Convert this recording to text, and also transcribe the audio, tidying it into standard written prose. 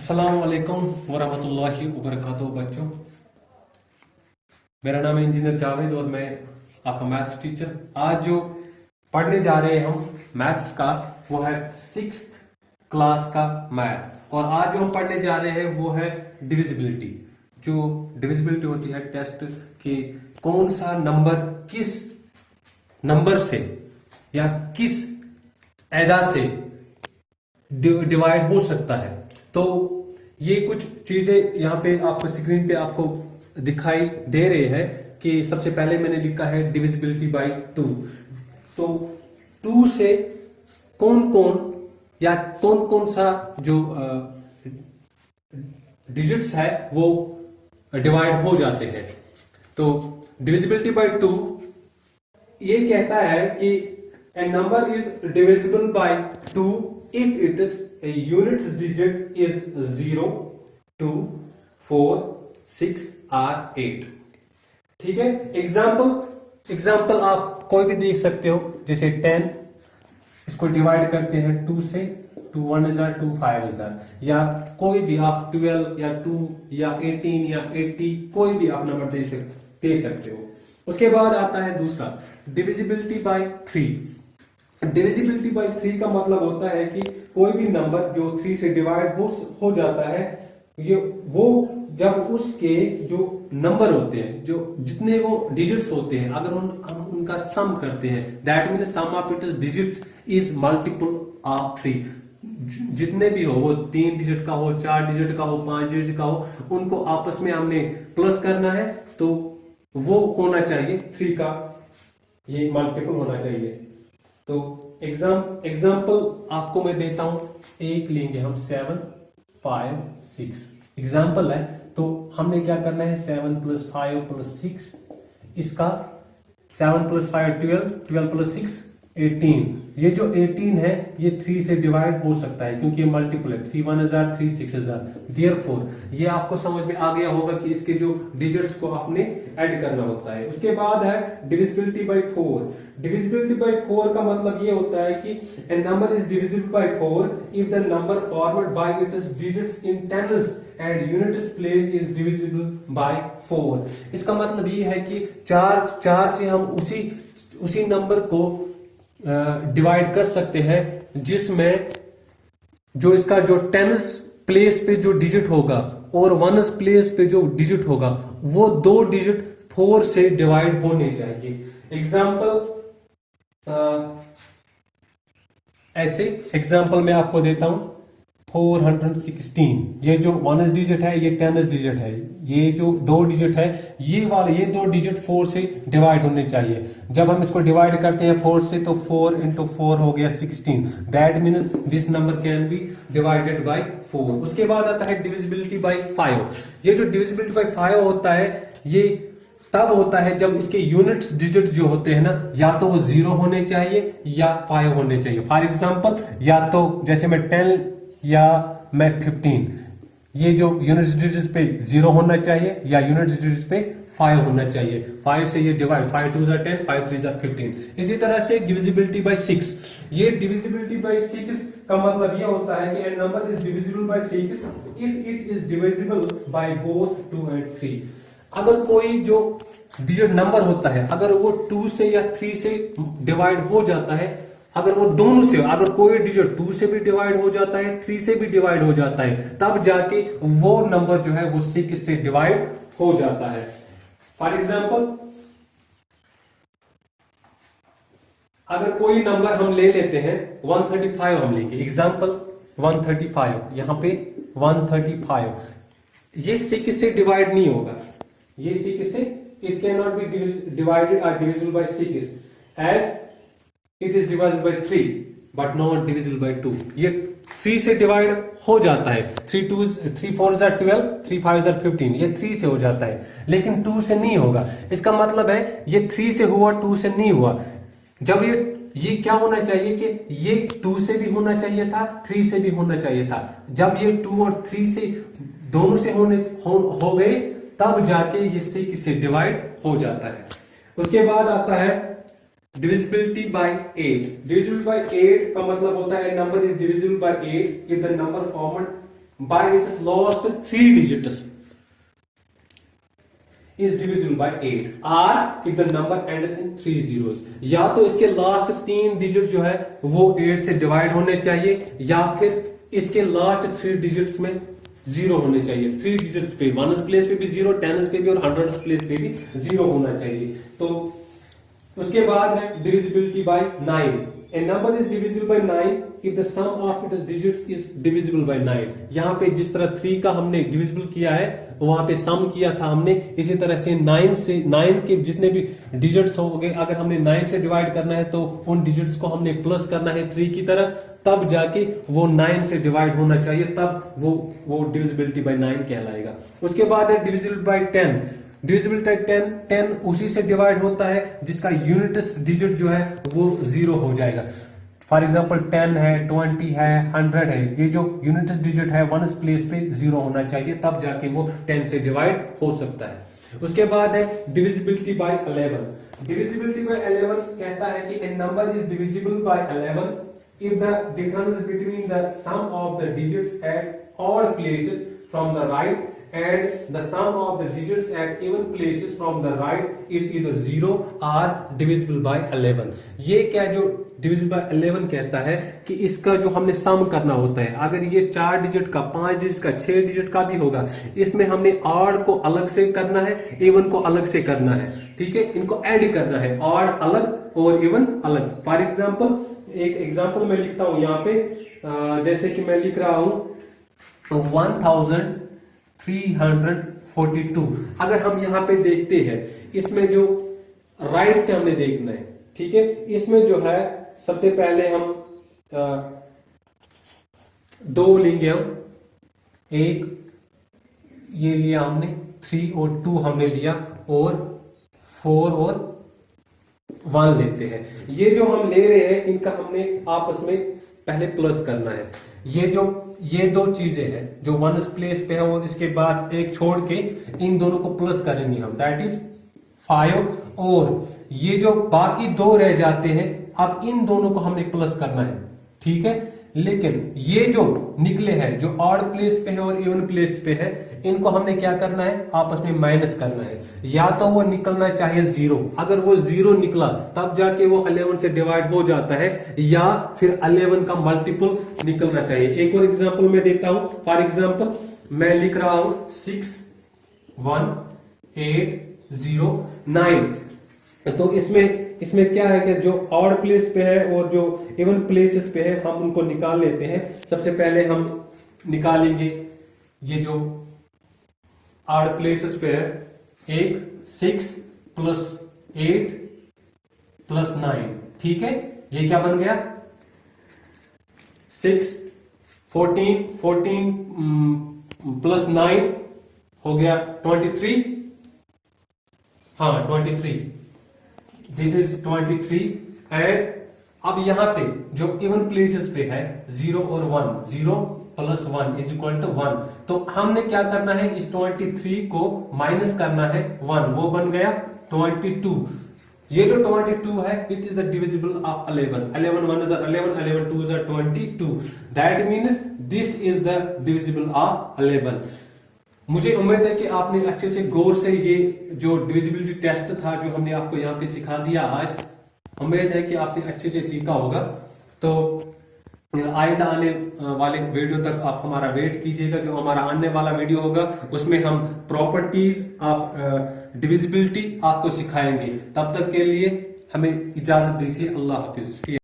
अस्सलामुअलैकुम वरहमतुल्लाहि वबरकातुहू बच्चों। मेरा नाम है इंजीनियर जावेद और मैं आपका मैथ्स टीचर। आज जो पढ़ने जा रहे हैं हम मैथ्स का वो है 6th क्लास का मैथ, और आज जो हम पढ़ने जा रहे हैं वो है डिविजिबिलिटी। जो डिविजिबिलिटी होती है टेस्ट कि कौन सा नंबर किस नंबर से या किस एदा से डिवाइड हो सकता है। तो ये कुछ चीजें यहाँ पे आपको स्क्रीन पे आपको दिखाई दे रहे हैं कि सबसे पहले मैंने लिखा है डिविजिबिलिटी बाय 2। तो 2 से कौन कौन या कौन कौन सा जो डिजिट्स है वो डिवाइड हो जाते हैं। तो डिविजिबिलिटी बाय 2 ये कहता है कि a number is divisible by 2 if its units digit is 0, 2, 4, 6 or 8। ठीक है, एग्जाम्पल आप कोई भी देख सकते हो, जैसे 10 इसको डिवाइड करते हैं 2 से, 2 1000, 2 5000, या कोई भी आप 12 या 2 या 18 या 80 कोई भी आप नंबर दे सकते हो। उसके बाद आता है दूसरा डिविजिबिलिटी बाय 3। डिविजिबिलिटी बाय 3 का मतलब होता है कि कोई भी नंबर जो 3 से डिवाइड हो जाता है, ये वो जब उसके जो नंबर होते हैं, जो जितने वो डिजिट्स होते हैं, अगर हम उनका सम करते हैं, that mean sum of its digit is multiple of 3। जितने भी हो, वो 3 डिजिट का हो, 4 डिजिट का हो, 5 डिजिट का हो, उनको आपस में हमने प्लस करना है, तो वो होना चाहिए 3 का ये मल्टीपल होना चाहिए। तो एग्जाम्पल आपको मैं देता हूं, एक लेंगे हम 7 5 6 एग्जाम्पल है। तो हमने क्या करना है, 7 + 5 + 6, इसका 7 + 5 12, 12 + 6 18। ये जो 18 है ये 3 से डिवाइड हो सकता है क्योंकि ये मल्टीपल है, 3 1000, 3 6000। देयरफॉर ये आपको समझ में आ गया होगा कि इसके जो डिजिट्स को आपने ऐड करना होता है। उसके बाद है डिविजिबिलिटी बाय 4। डिविजिबिलिटी बाय 4 का मतलब ये होता है कि a number is divisible by 4 if the number formed by its digits in tens and units place is divisible by 4। इसका मतलब ये है कि 4 से हम उसी नंबर को डिवाइड कर सकते हैं जिसमें जो इसका जो टेंस प्लेस पे जो डिजिट होगा और वनस प्लेस पे जो डिजिट होगा वो 2 डिजिट 4 से डिवाइड होने चाहिए। एग्जाम्पल मैं आपको देता हूं 416। ये जो 1 डिजिट है, ये 10 डिजिट है, ये जो 2 डिजिट है, ये 2 डिजिट 4 से डिवाइड होने चाहिए। जब हम इसको डिवाइड करते हैं 4 से, तो 4 × 4 हो गया 16। That means this number can be divided by 4। उसके बाद आता है डिविजिबिलिटी बाय 5। ये जो डिविजिबिलिटी बाय 5 होता है, ये तब होता है जब इसके यूनिट्स डिजिट जो होते हैं ना, या तो वो 0 होने चाहिए या 5 होने चाहिए। फॉर एग्जांपल, या तो जैसे मैं 10 या मैं 15, ये जो यूनिट्स डिजिट्स पे 0 होना चाहिए या यूनिट्स डिजिट्स पे 5 होना चाहिए। 5 से ये डिवाइड, 5 2 10, 5 3 15। इसी तरह से डिविजिबिलिटी बाय 6। ये डिविजिबिलिटी बाय 6 का मतलब ये होता है कि a number is divisible by 6 if it is divisible by both 2 and 3। अगर कोई जो डिजिट नंबर होता है, अगर वो 2 से या 3 से डिवाइड हो जाता है, अगर वो दोनों से, अगर कोई डिजिट 2 से भी डिवाइड हो जाता है, 3 से भी डिवाइड हो जाता है, तब जाके वो नंबर जो है वो 6 से डिवाइड हो जाता है। फॉर एग्जाम्पल, अगर कोई नंबर हम ले लेते हैं 135, हम लेंगे एग्जाम्पल 135, यहां पे 135, ये 6 से डिवाइड नहीं होगा, ये 6 से it cannot be divided or divisible by 6 as it is divisible by 3 but not divisible by 2। ये 3 से डिवाइड हो जाता है, 3 4 12, 3 5 15, ये 3 से हो जाता है, लेकिन 2 से नहीं होगा। इसका मतलब है ये 3 से हुआ, 2 से नहीं हुआ। जब ये क्या होना चाहिए कि ये 2 से भी होना चाहिए था, 3 से भी होना चाहिए था। जब ये 2 और 3 से दोनों से हो गए, तब जाके ये 6 से डिवाइड हो जाता है। उसके बाद आता है डिविजिबिलिटी बाय 8। डिविजिबल बाय 8 का मतलब होता है number is divisible by 8 if the number formed by its last 3 digits is divisible by 8 or if the number ends in 3 zeros। या तो इसके लास्ट 3 डिजिट जो है वो 8 से डिवाइड होने चाहिए या फिर इसके लास्ट 3 डिजिट्स में 0 होने चाहिए। 3 डिजिट्स पे, 1s प्लेस पे भी 0, 10s पे भी और 100s प्लेस पे भी 0 होना चाहिए। तो उसके बाद है divisibility by 9। A number is divisible by 9 if the sum of its digits is divisible by 9। यहाँ पे जिस तरह 3 का हमने divisible किया है वहां पे सम किया था हमने, इसी तरह से 9 के जितने भी डिजिट्स होंगे अगर हमने 9 से डिवाइड करना है तो उन डिजिट्स को हमने प्लस करना है 3 की तरह, तब जाके वो 9 से डिवाइड होना चाहिए, तब वो divisibility by 9 कहलाएगा। उसके बाद है divisible by 10। डिविजिबिलिटी 10 उसी से डिवाइड होता है जिसका यूनिट्स डिजिट जो है वो 0 हो जाएगा। फॉर एग्जांपल 10 है, 20 है, 100 है, ये जो यूनिट्स डिजिट है 1s प्लेस पे 0 होना चाहिए, तब जाके वो 10 से डिवाइड हो सकता है। उसके बाद है डिविजिबिलिटी बाय 11। डिविजिबिलिटी बाय 11 कहता है कि a number is divisible by 11 if the difference between the sum of the digits at odd places from the right and the sum of the digits at even places from the right is either 0 or divisible by 11। ये क्या जो divisible by 11 कहता है कि इसका जो हमने सम करना होता है, अगर ये 4 डिजिट का, 5 डिजिट का, 6 डिजिट का भी होगा, इसमें हमने ऑड को अलग से करना है, इवन को अलग से करना है, ठीक है, इनको ऐड करना है, ऑड अलग और इवन अलग। फॉर एग्जाम्पल एक एग्जाम्पल मैं लिखता हूं यहाँ पे, जैसे कि मैं लिख रहा हूं 1342। अगर हम यहाँ पे देखते हैं, इसमें जो राइट से हमने देखना है, ठीक है, इसमें जो है सबसे पहले हम 2 लेंगे, हम एक ये लिया हमने, 3 और 2 हमने लिया, और 4 और 1 लेते हैं। ये जो हम ले रहे हैं इनका हमने आपस में पहले प्लस करना है। ये 2 चीजें हैं जो 1s प्लेस पे है और इसके बाद एक छोड़ के इन दोनों को प्लस करेंगे हम, दैट इज 5, और ये जो बाकी 2 रह जाते हैं अब इन दोनों को हमने प्लस करना है, ठीक है। लेकिन ये जो निकले हैं जो ऑड प्लेस पे है और इवन प्लेस पे है, इनको हमने क्या करना है, आपस में माइनस करना है। या तो वो निकलना चाहिए 0, अगर वो 0 निकला तब जाके वो 11 से डिवाइड हो जाता है, या फिर 11 का मल्टीपल निकलना चाहिए। एक और एग्जांपल मैं देता हूं। फॉर एग्जांपल मैं लिख रहा हूं 6 1 8 0 9। तो इसमें क्या है कि जो ऑड प्लेस पे है और जो इवन प्लेसेस पे है हम उनको निकाल लेते हैं। सबसे पहले हम निकालेंगे ये जो ऑड प्लेसेस पे है, एक 6 प्लस 8 प्लस 9, ठीक है, ये क्या बन गया 6 14 प्लस 9 हो गया 23, हाँ 23, दिस इज 23। एंड अब यहां पे जो इवन प्लेसेस पे है 0 और 1, 0 प्लस 1 इज इक्वल टू 1। तो हमने क्या करना है, इस 23 को माइनस करना है 1, वो बन गया 22। ये जो 22 है it is the divisible of 11। 11 1 is 11, 11 2 is 22। That means this is the divisible of 11। मुझे उम्मीद है कि आपने अच्छे से गौर से ये जो डिविजिबिलिटी टेस्ट था जो हमने आपको यहाँ पे सिखा दिया आज, उम्मीद है कि आपने अच्छे से सीखा होगा। तो आइंदा आने वाले वीडियो तक आप हमारा वेट कीजिएगा। जो हमारा आने वाला वीडियो होगा उसमें हम प्रॉपर्टीज ऑफ डिविजिबिलिटी आपको सिखाएंगे। तब तक के लिए हमें इजाजत दीजिए। अल्लाह हाफिज।